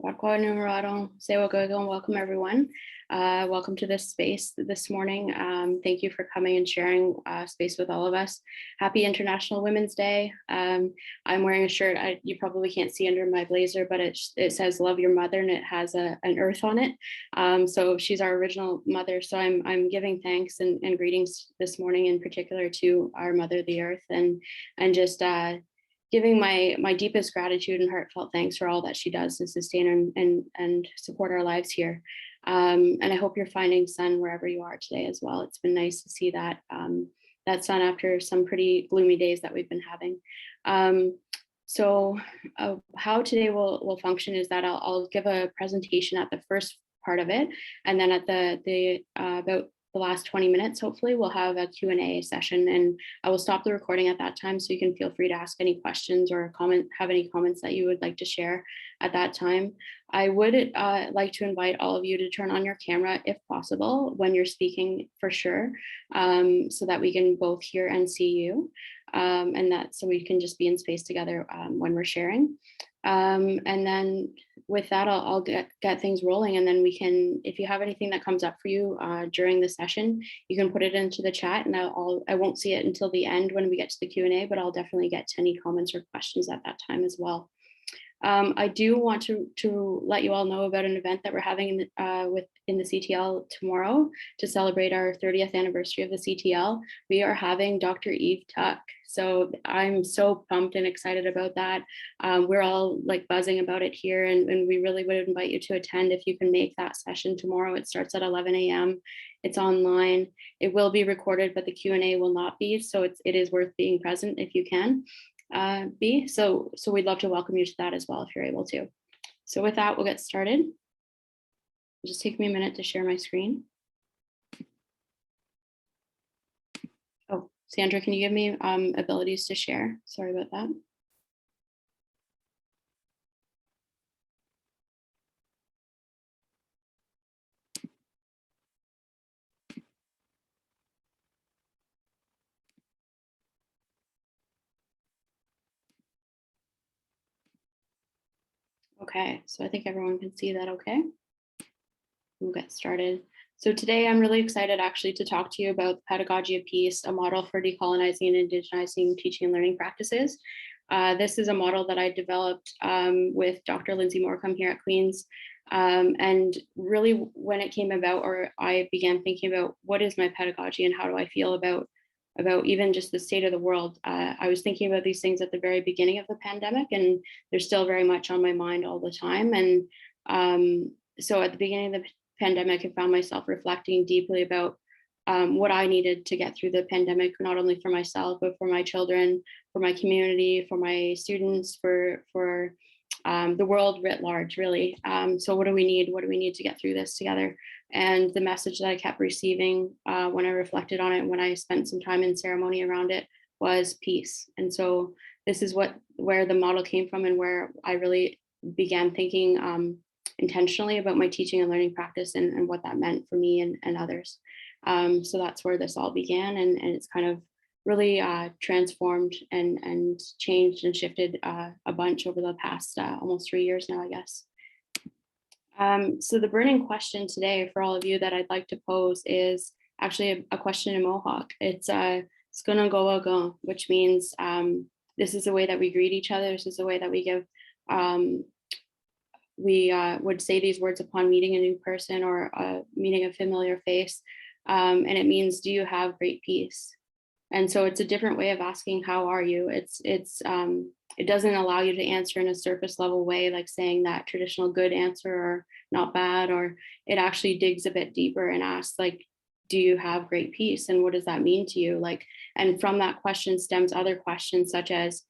Wakwa Numerato, Sewagogo, and welcome everyone. Welcome to this space this morning. Thank you for coming and sharing space with all of us. Happy International Women's Day. I'm wearing a shirt, you probably can't see under my blazer, but it says love your mother and it has an earth on it. So she's our original mother. So I'm giving thanks and greetings this morning in particular to our mother, the earth, and just giving my deepest gratitude and heartfelt thanks for all that she does to sustain and support our lives here. And I hope you're finding sun wherever you are today as well. It's been nice to see that that sun after some pretty gloomy days that we've been having. So how today will function is that I'll give a presentation at the first part of it, and then at the about the last 20 minutes, hopefully we'll have a Q&A session, and I will stop the recording at that time so you can feel free to ask any questions or have any comments that you would like to share at that time. I would like to invite all of you to turn on your camera if possible when you're speaking, for sure, so that we can both hear and see you, and that so we can just be in space together when we're sharing. And then with that, I'll get things rolling, and then we can, if you have anything that comes up for you during the session, you can put it into the chat, and I won't see it until the end when we get to the Q&A, but I'll definitely get to any comments or questions at that time as well. I do want to let you all know about an event that we're having in the CTL tomorrow to celebrate our 30th anniversary of the CTL. We are having Dr. Eve Tuck. So I'm so pumped and excited about that. We're all like buzzing about it here, and we really would invite you to attend if you can make that session tomorrow. It starts at 11 a.m. It's online. It will be recorded, but the Q&A will not be. So it is worth being present if you can. So we'd love to welcome you to that as well if you're able to. So with that, we'll get started. It'll just take me a minute to share my screen. Oh, Sandra, can you give me abilities to share? Sorry about that. Okay, so I think everyone can see that okay. We'll get started. So today I'm really excited actually to talk to you about Pedagogy of Peace, a model for decolonizing and indigenizing teaching and learning practices. This is a model that I developed with Dr. Lindsay here at Queen's. And really when it came about, or I began thinking about what is my pedagogy and how do I feel about even just the state of the world. I was thinking about these things at the very beginning of the pandemic, and they're still very much on my mind all the time. And so at the beginning of the pandemic, I found myself reflecting deeply about what I needed to get through the pandemic, not only for myself, but for my children, for my community, for my students, for the world writ large, really. So what do we need? What do we need to get through this together? And the message that I kept receiving when I reflected on it, when I spent some time in ceremony around it, was peace. And so this is where the model came from, and where I really began thinking intentionally about my teaching and learning practice and what that meant for me and others. So that's where this all began, and it's kind of really transformed and changed and shifted a bunch over the past almost 3 years now, I guess. So the burning question today for all of you that I'd like to pose is actually a question in Mohawk. It's skuna goa go, which means this is the way that we greet each other. This is the way that we give, we would say these words upon meeting a new person or meeting a familiar face. And it means, do you have great peace? And so it's a different way of asking, how are you? It doesn't allow you to answer in a surface level way, like saying that traditional good answer or not bad, or it actually digs a bit deeper and asks, like, do you have great peace? And what does that mean to you? Like, and from that question stems other questions such as,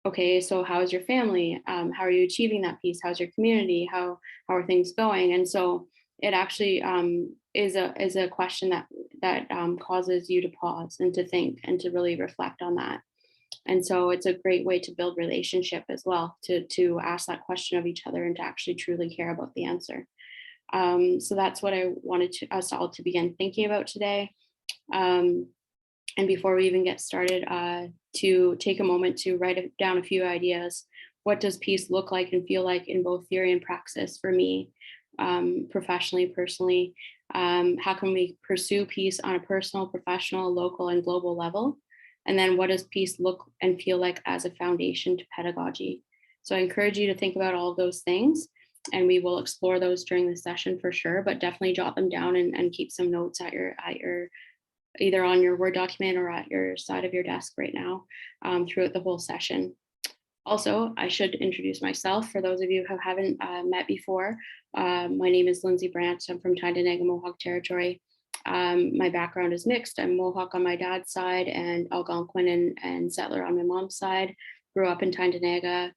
okay, so how is your family? How are you achieving that peace? How's your community? How are things going? And so it actually is a question that causes you to pause and to think and to really reflect on that. And so it's a great way to build relationship as well, to ask that question of each other and to actually truly care about the answer. So that's what I wanted us all to begin thinking about today. And before we even get started, to take a moment to write down a few ideas. what does peace look like and feel like in both theory and praxis for me, professionally, personally? How can we pursue peace on a personal, professional, local, and global level? And then what does peace look and feel like as a foundation to pedagogy? So I encourage you to think about all of those things, and we will explore those during the session for sure, but definitely jot them down and keep some notes at your either on your Word document or at your side of your desk right now, throughout the whole session. Also, I should introduce myself for those of you who haven't met before. My name is Lindsay Brant. I'm from Haudenosaunee, Mohawk territory. My background is mixed. I'm Mohawk on my dad's side and Algonquin and settler on my mom's side. Grew up in Haudenosaunee.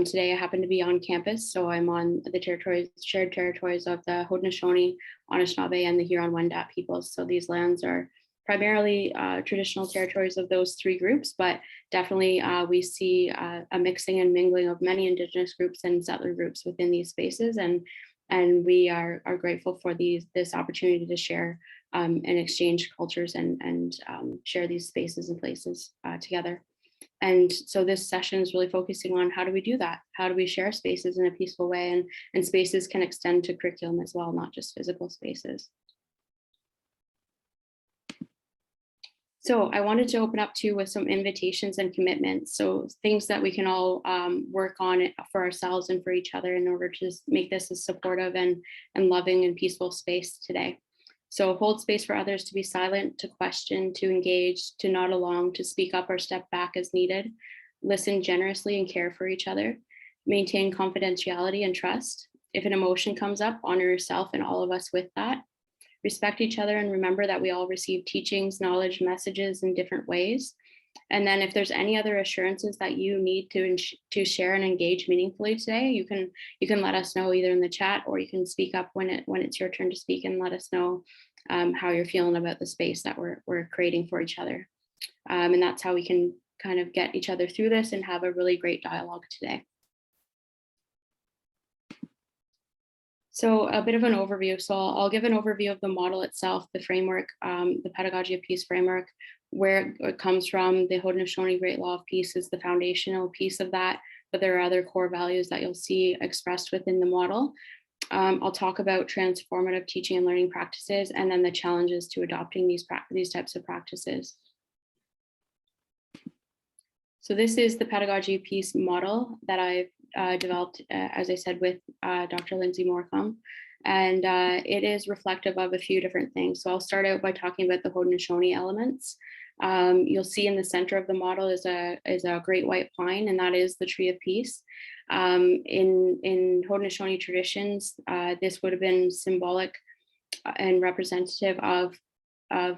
Today I happen to be on campus, so I'm on the shared territories of the Haudenosaunee, Anishinaabe, and the Huron-Wendat peoples. So these lands are primarily traditional territories of those three groups, but definitely we see a mixing and mingling of many Indigenous groups and settler groups within these spaces, and we are grateful for this opportunity to share and exchange cultures and share these spaces and places together. And so this session is really focusing on how do we do that? How do we share spaces in a peaceful way? And spaces can extend to curriculum as well, not just physical spaces. So I wanted to open up too with some invitations and commitments. So things that we can all work on for ourselves and for each other in order to make this a supportive and loving and peaceful space today. So hold space for others to be silent, to question, to engage, to nod along, to speak up or step back as needed, listen generously and care for each other, maintain confidentiality and trust. If an emotion comes up, honor yourself and all of us with that. Respect each other and remember that we all receive teachings, knowledge, messages in different ways. And then if there's any other assurances that you need to share and engage meaningfully today, you can let us know either in the chat, or you can speak up when it's your turn to speak and let us know how you're feeling about the space that we're creating for each other. And that's how we can kind of get each other through this and have a really great dialogue today. So a bit of an overview. So I'll give an overview of the model itself, the framework, the Pedagogy of Peace framework, where it comes from. The Haudenosaunee Great Law of Peace is the foundational piece of that, but there are other core values that you'll see expressed within the model. I'll talk about transformative teaching and learning practices, and then the challenges to adopting these types of practices. So this is the Pedagogy of Peace model that I've developed, as I said, with Dr. Lindsay Morcom. And it is reflective of a few different things. So I'll start out by talking about the Haudenosaunee elements. You'll see in the center of the model is a great white pine, and that is the tree of peace. In Haudenosaunee traditions, this would have been symbolic and representative of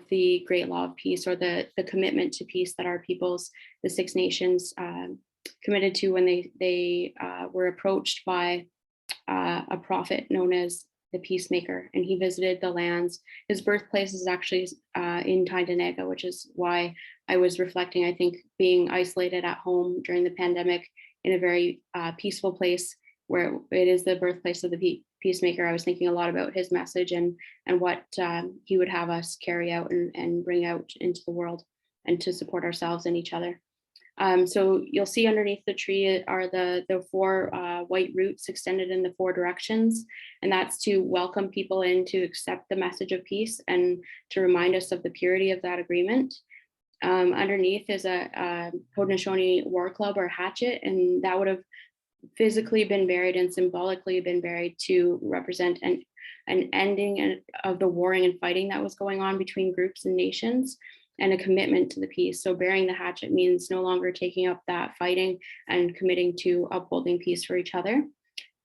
the Great Law of Peace, or the commitment to peace that our peoples, the Six Nations, committed to when they were approached by a prophet known as the Peacemaker, and he visited the lands. His birthplace is actually in Haudenosaunee, which is why I was reflecting, I think, being isolated at home during the pandemic in a very peaceful place where it is the birthplace of the Peacemaker. I was thinking a lot about his message and what he would have us carry out and bring out into the world, and to support ourselves and each other. So you'll see underneath the tree are the four white roots extended in the four directions, and that's to welcome people in to accept the message of peace and to remind us of the purity of that agreement. Underneath is a Haudenosaunee war club or hatchet, and that would have physically been buried and symbolically been buried to represent an ending of the warring and fighting that was going on between groups and nations, and a commitment to the peace. So bearing the hatchet means no longer taking up that fighting and committing to upholding peace for each other.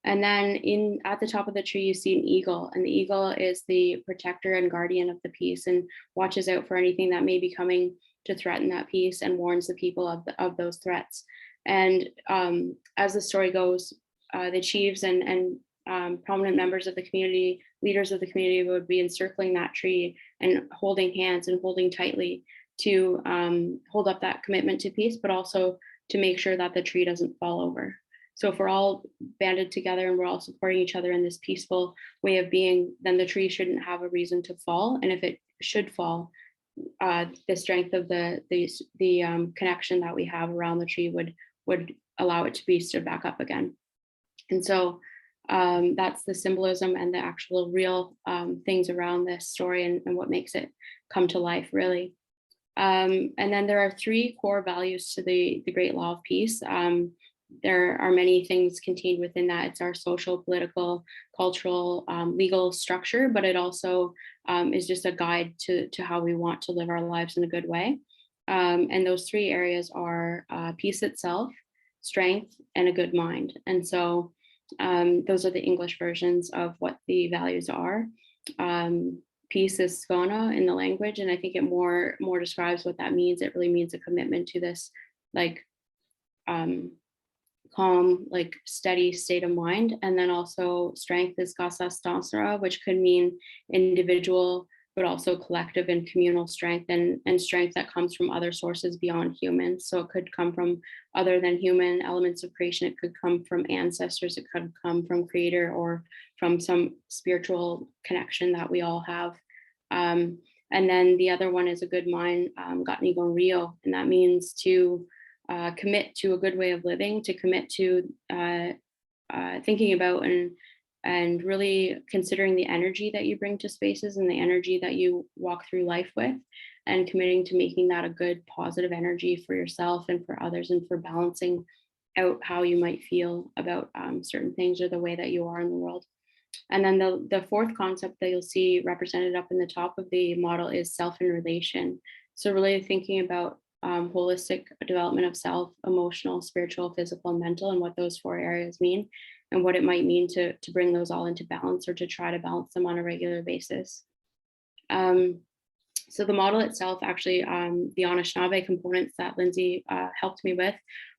And then at the top of the tree, you see an eagle, and the eagle is the protector and guardian of the peace and watches out for anything that may be coming to threaten that peace and warns the people of those threats. And as the story goes, the chiefs and prominent members of the community, leaders of the community, would be encircling that tree and holding hands and holding tightly to hold up that commitment to peace, but also to make sure that the tree doesn't fall over. So if we're all banded together and we're all supporting each other in this peaceful way of being, then the tree shouldn't have a reason to fall. And if it should fall, the strength of the connection that we have around the tree would allow it to be stood back up again. And so that's the symbolism and the actual real things around this story and what makes it come to life, really. And then there are 3 core values to the Great Law of Peace. There are many things contained within that. It's our social, political, cultural, legal structure, but it also is just a guide to how we want to live our lives in a good way. And those 3 areas are peace itself, strength, and a good mind. And so those are the English versions of what the values are. Peace is skona in the language, and I think it more describes what that means. It really means a commitment to this like calm, like steady state of mind. And then also strength is kasastansara, which could mean individual, but also collective and communal strength, and strength that comes from other sources beyond humans. So it could come from other than human elements of creation. It could come from ancestors. It could come from creator or from some spiritual connection that we all have. And then the other one is a good mind, gatnigon rio, and that means to commit to a good way of living, to commit to thinking about and really considering the energy that you bring to spaces and the energy that you walk through life with, and committing to making that a good positive energy for yourself and for others, and for balancing out how you might feel about certain things or the way that you are in the world. And then the 4th concept that you'll see represented up in the top of the model is self and relation. So really thinking about holistic development of self, emotional, spiritual, physical, and mental, and what those 4 areas mean, and what it might mean to bring those all into balance, or to try to balance them on a regular basis. So the model itself, actually, the Anishinaabe components that Lindsay helped me with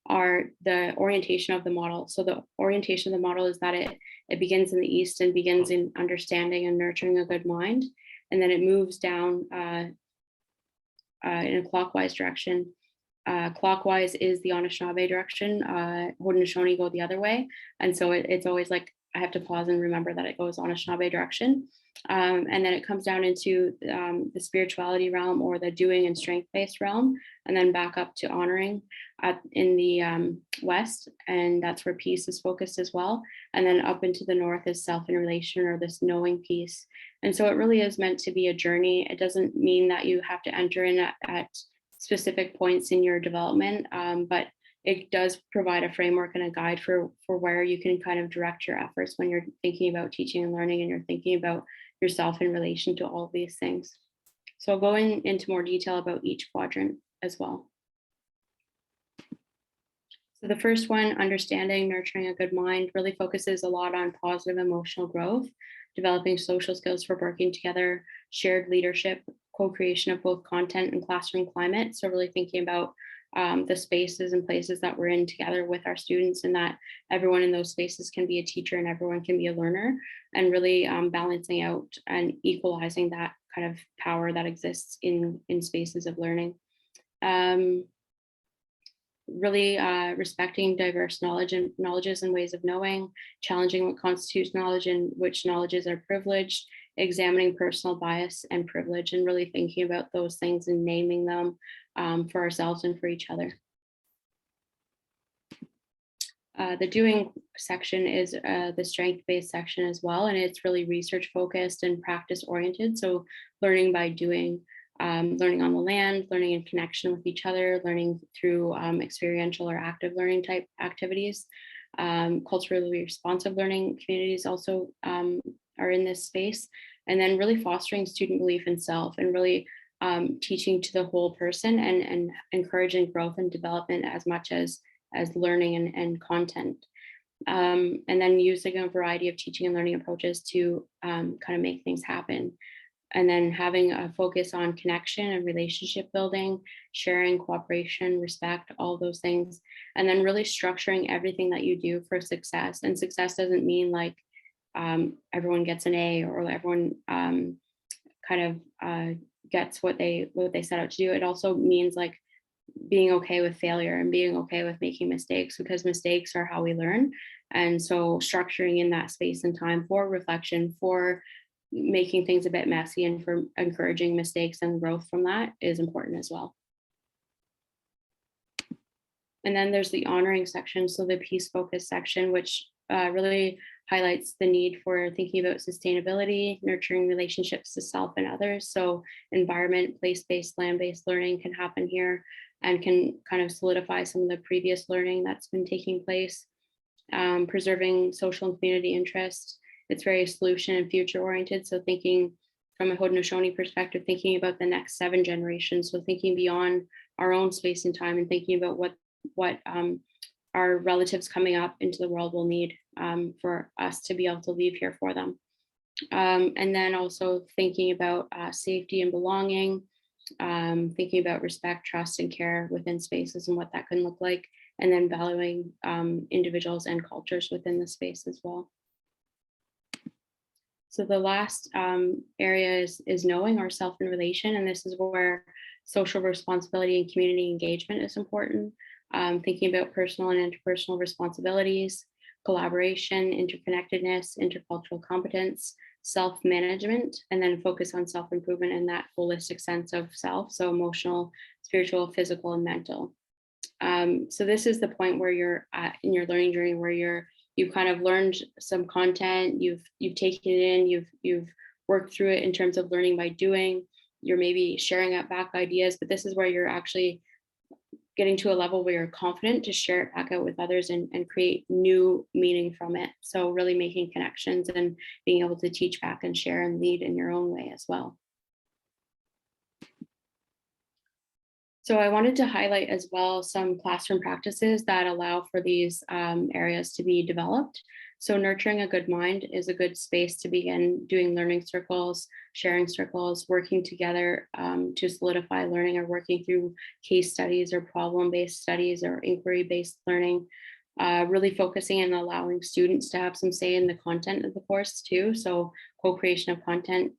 are the orientation of the model. So the orientation of the model is that it begins in the East and begins in understanding and nurturing a good mind. And then it moves down in a clockwise direction. Clockwise is the Anishinaabe direction. Haudenosaunee go the other way. And so it's always like, I have to pause and remember that it goes Anishinaabe direction. And then it comes down into the spirituality realm, or the doing and strength-based realm, and then back up to honoring in the West. And that's where peace is focused as well. And then up into the North is self and relation, or this knowing peace. And so it really is meant to be a journey. It doesn't mean that you have to enter in at specific points in your development, but it does provide a framework and a guide for where you can kind of direct your efforts when you're thinking about teaching and learning, and you're thinking about yourself in relation to all of these things. So going into more detail about each quadrant as well. So the first one, understanding, nurturing a good mind, really focuses a lot on positive emotional growth, developing social skills for working together, shared leadership, co-creation of both content and classroom climate. So really thinking about the spaces and places that we're in together with our students, and that everyone in those spaces can be a teacher and everyone can be a learner, and really balancing out and equalizing that kind of power that exists in spaces of learning. Really respecting diverse knowledges and ways of knowing, challenging what constitutes knowledge and which knowledges are privileged, examining personal bias and privilege, and really thinking about those things and naming them for ourselves and for each other. The doing section is the strength-based section as well, and it's really research-focused and practice-oriented. So learning by doing, learning on the land, learning in connection with each other, learning through experiential or active learning type activities. Culturally responsive learning communities also are in this space. And then really fostering student belief in self, and really teaching to the whole person, and encouraging growth and development as much as learning and content. And then using a variety of teaching and learning approaches to kind of make things happen. And then having a focus on connection and relationship building, sharing, cooperation, respect, all those things. And then really structuring everything that you do for success. And success doesn't mean like everyone gets an A, or everyone kind of gets what they set out to do. It also means like being okay with failure and being okay with making mistakes, because mistakes are how we learn. And so structuring in that space and time for reflection, for making things a bit messy, and for encouraging mistakes and growth from that is important as well. And then there's the honoring section, so the peace focus section, which really highlights the need for thinking about sustainability, nurturing relationships to self and others. So environment, place-based, land-based learning can happen here and can kind of solidify some of the previous learning that's been taking place. Preserving social and community interest. It's very solution and future oriented. So thinking from a Haudenosaunee perspective, thinking about the next 7 generations. So thinking beyond our own space and time and thinking about what our relatives coming up into the world will need for us to be able to leave here for them. And then also thinking about safety and belonging, thinking about respect, trust, and care within spaces and what that can look like, and then valuing individuals and cultures within the space as well. So the last area is knowing or self and relation, and this is where social responsibility and community engagement is important. Thinking about personal and interpersonal responsibilities, collaboration, interconnectedness, intercultural competence, self-management, and then focus on self-improvement in that holistic sense of self, so emotional, spiritual, physical, and mental. So this is the point where you're at in your learning journey, where you've kind of learned some content, you've taken it in, you've worked through it in terms of learning by doing. You're maybe sharing out back ideas, but this is where you're actually getting to a level where you're confident to share it back out with others and create new meaning from it. So really making connections and being able to teach back and share and lead in your own way as well. So I wanted to highlight as well some classroom practices that allow for these areas to be developed. So nurturing a good mind is a good space to begin doing learning circles, sharing circles, working together to solidify learning, or working through case studies or problem-based studies or inquiry-based learning. Really focusing and allowing students to have some say in the content of the course too. So co-creation of content.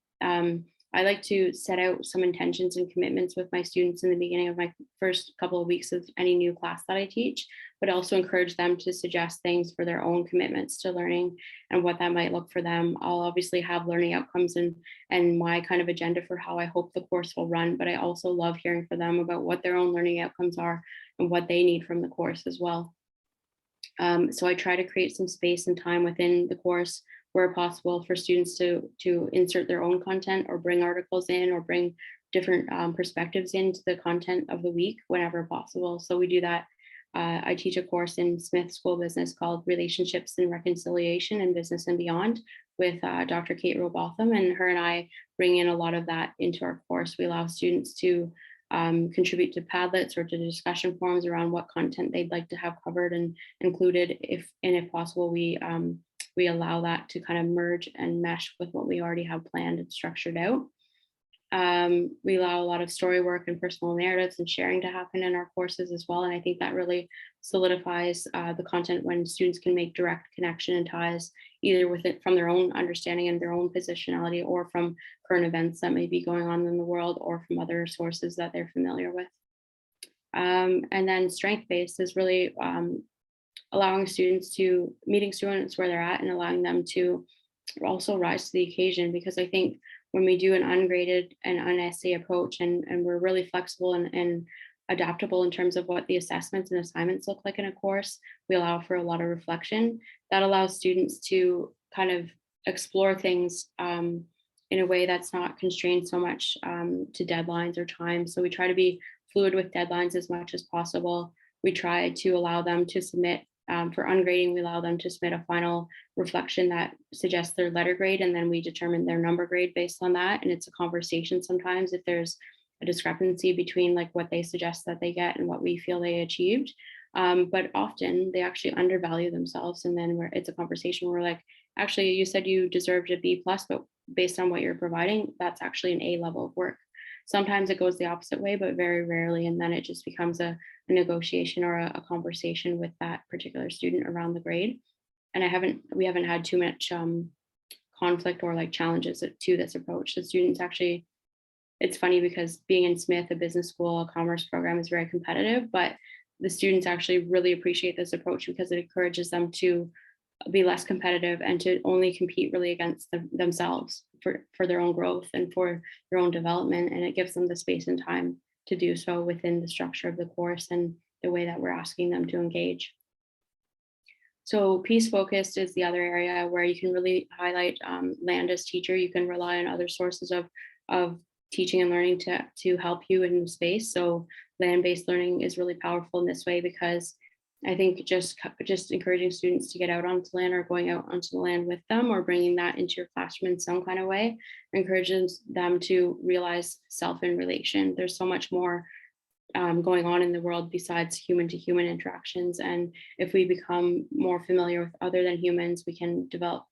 I like to set out some intentions and commitments with my students in the beginning of my first couple of weeks of any new class that I teach, but also encourage them to suggest things for their own commitments to learning and what that might look for them. I'll obviously have learning outcomes and my kind of agenda for how I hope the course will run, but I also love hearing from them about what their own learning outcomes are and what they need from the course as well. So I try to create some space and time within the course where possible for students to insert their own content or bring articles in or bring different perspectives into the content of the week whenever possible. So we do that. I teach a course in Smith School of Business called Relationships and Reconciliation in Business and Beyond with Dr. Kate Robotham, and her and I bring in a lot of that into our course. We allow students to contribute to Padlets or to discussion forums around what content they'd like to have covered and included. If possible, we allow that to kind of merge and mesh with what we already have planned and structured out. We allow a lot of story work and personal narratives and sharing to happen in our courses as well. And I think that really solidifies the content when students can make direct connection and ties, either with it from their own understanding and their own positionality, or from current events that may be going on in the world, or from other sources that they're familiar with. And then strength-based is really allowing students to meeting students where they're at and allowing them to also rise to the occasion, because I think when we do an ungraded and unessay approach and we're really flexible and adaptable in terms of what the assessments and assignments look like in a course, we allow for a lot of reflection that allows students to kind of explore things in a way that's not constrained so much to deadlines or time. So we try to be fluid with deadlines as much as possible. We try to allow them to submit for ungrading, we allow them to submit a final reflection that suggests their letter grade, and then we determine their number grade based on that. And it's a conversation sometimes if there's a discrepancy between like what they suggest that they get and what we feel they achieved. But often they actually undervalue themselves. And then it's a conversation where we're like, actually, you said you deserved a B plus, but based on what you're providing, that's actually an A level of work. Sometimes it goes the opposite way, but very rarely. And then it just becomes a negotiation or a conversation with that particular student around the grade. And we haven't had too much conflict or like challenges to this approach. The students actually, it's funny because being in Smith, a business school, a commerce program is very competitive, but the students actually really appreciate this approach because it encourages them to be less competitive and to only compete really against themselves for their own growth and for their own development. And it gives them the space and time to do so within the structure of the course. And the way that we're asking them to engage. So peace focused is the other area where you can really highlight land as teacher. You can rely on other sources of teaching and learning to help you in the space. So land-based learning is really powerful in this way, because I think just encouraging students to get out onto land, or going out onto the land with them, or bringing that into your classroom in some kind of way, encourages them to realize self in relation. There's so much more going on in the world besides human to human interactions. And if we become more familiar with other than humans, we can develop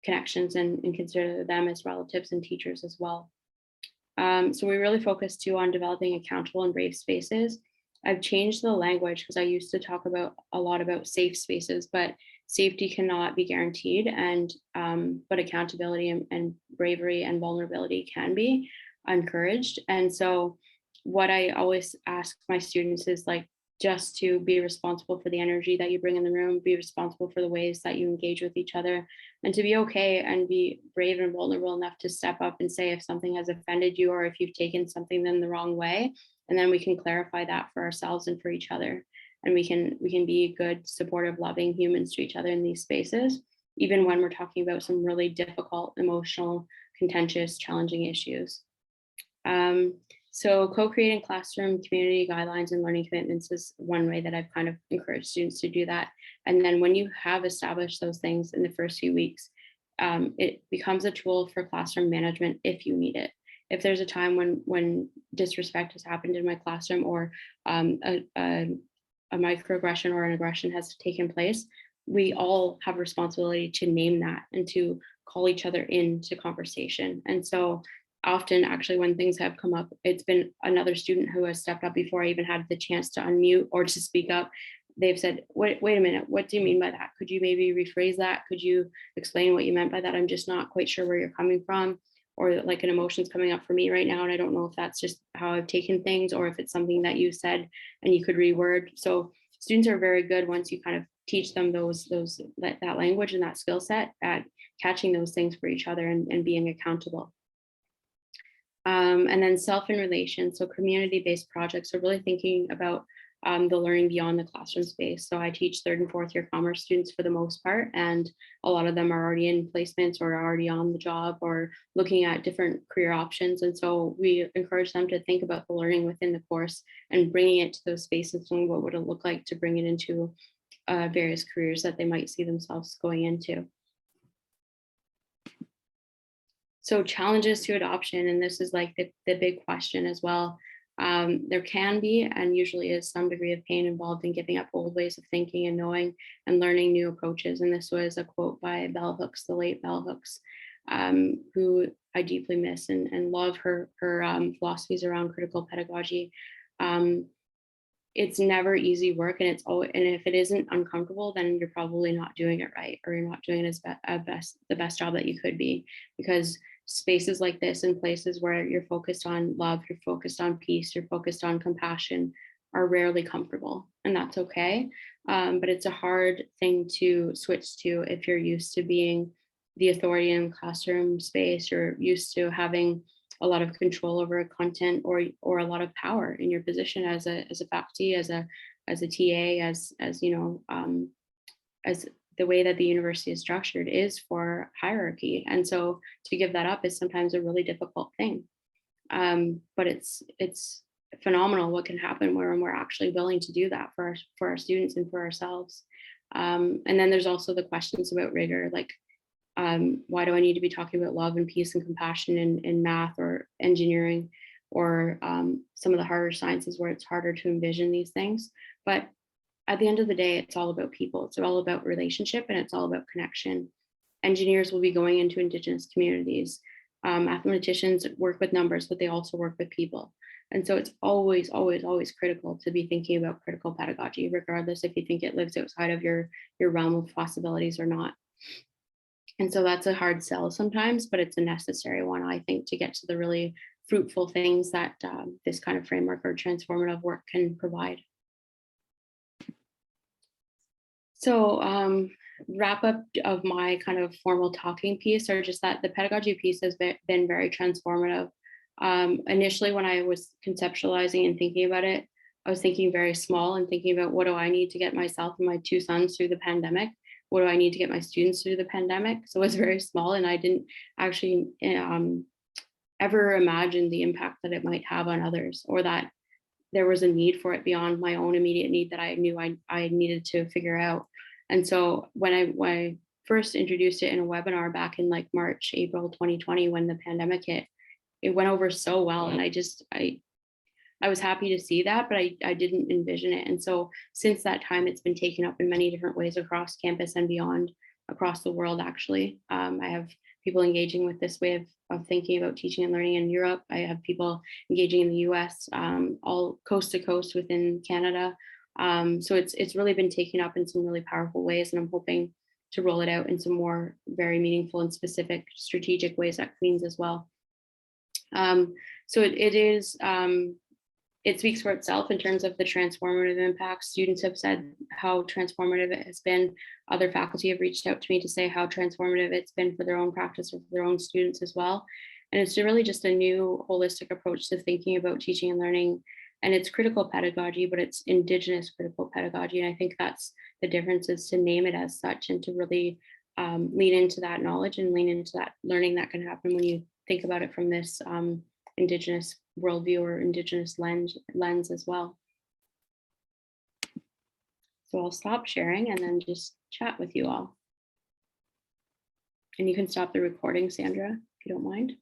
connections and consider them as relatives and teachers as well. So we really focus too on developing accountable and brave spaces. I've changed the language, because I used to talk a lot about safe spaces, but safety cannot be guaranteed, and but accountability and bravery and vulnerability can be encouraged. And so what I always ask my students is, like, just to be responsible for the energy that you bring in the room, be responsible for the ways that you engage with each other, and to be okay and be brave and vulnerable enough to step up and say if something has offended you, or if you've taken something in the wrong way. And then we can clarify that for ourselves and for each other. And we can be good, supportive, loving humans to each other in these spaces, even when we're talking about some really difficult, emotional, contentious, challenging issues. So co-creating classroom community guidelines and learning commitments is one way that I've kind of encouraged students to do that. And then when you have established those things in the first few weeks, it becomes a tool for classroom management if you need it. If there's a time when disrespect has happened in my classroom, or a microaggression or an aggression has taken place, we all have responsibility to name that and to call each other into conversation. And so often, actually, when things have come up, it's been another student who has stepped up before I even had the chance to unmute or to speak up. They've said, wait a minute, what do you mean by that? Could you maybe rephrase that? Could you explain what you meant by that? I'm just not quite sure where you're coming from. Or like an emotion's coming up for me right now, and I don't know if that's just how I've taken things, or if it's something that you said and you could reword. So students are very good, once you kind of teach them that language and that skill set, at catching those things for each other and being accountable. And then self in relation. So community-based projects are really thinking about the learning beyond the classroom space. So I teach 3rd and 4th year commerce students for the most part, and a lot of them are already in placements or are already on the job or looking at different career options. And so we encourage them to think about the learning within the course and bringing it to those spaces, and what would it look like to bring it into various careers that they might see themselves going into. So challenges to adoption, and this is like the big question as well. There can be, and usually is, some degree of pain involved in giving up old ways of thinking and knowing and learning new approaches. And this was a quote by Bell Hooks, the late Bell Hooks, who I deeply miss and love her philosophies around critical pedagogy. It's never easy work, and and if it isn't uncomfortable, then you're probably not doing it right, or you're not doing it as the best job that you could be, because spaces like this, and places where you're focused on love, you're focused on peace, you're focused on compassion, are rarely comfortable, and that's okay. But it's a hard thing to switch to if you're used to being the authority in classroom space, you're used to having a lot of control over content, or a lot of power in your position as a faculty, as a TA, as the way that the university is structured is for hierarchy. And so to give that up is sometimes a really difficult thing. But it's phenomenal what can happen when we're actually willing to do that for our students and for ourselves. And then there's also the questions about rigor, like, why do I need to be talking about love and peace and compassion in math or engineering, or some of the harder sciences where it's harder to envision these things? But at the end of the day, it's all about people. It's all about relationship, and it's all about connection. Engineers will be going into Indigenous communities. Mathematicians work with numbers, but they also work with people. And so it's always, always, always critical to be thinking about critical pedagogy, regardless if you think it lives outside of your realm of possibilities or not. And so that's a hard sell sometimes, but it's a necessary one, I think, to get to the really fruitful things that this kind of framework or transformative work can provide. So wrap up of my kind of formal talking piece, or just that the pedagogy of peace has been very transformative. Initially, when I was conceptualizing and thinking about it, I was thinking very small and thinking about what do I need to get myself and my two sons through the pandemic? What do I need to get my students through the pandemic? So it was very small, and I didn't actually ever imagine the impact that it might have on others, or that there was a need for it beyond my own immediate need that I knew I needed to figure out. And so when I first introduced it in a webinar back in like March, April 2020, when the pandemic hit, it went over so well. And I was happy to see that, but I didn't envision it. And so since that time, it's been taken up in many different ways across campus and beyond, across the world, actually. I have people engaging with this way of thinking about teaching and learning in Europe. I have people engaging in the US, all coast to coast within Canada. So it's really been taken up in some really powerful ways, and I'm hoping to roll it out in some more very meaningful and specific strategic ways at Queen's as well. So it speaks for itself in terms of the transformative impact. Students have said how transformative it has been. Other faculty have reached out to me to say how transformative it's been for their own practice or for their own students as well. And it's really just a new holistic approach to thinking about teaching and learning. And it's critical pedagogy, but it's Indigenous critical pedagogy. And I think that's the difference, is to name it as such and to really lean into that knowledge and lean into that learning that can happen when you think about it from this Indigenous worldview or Indigenous lens as well. So I'll stop sharing and then just chat with you all. And you can stop the recording, Sandra, if you don't mind.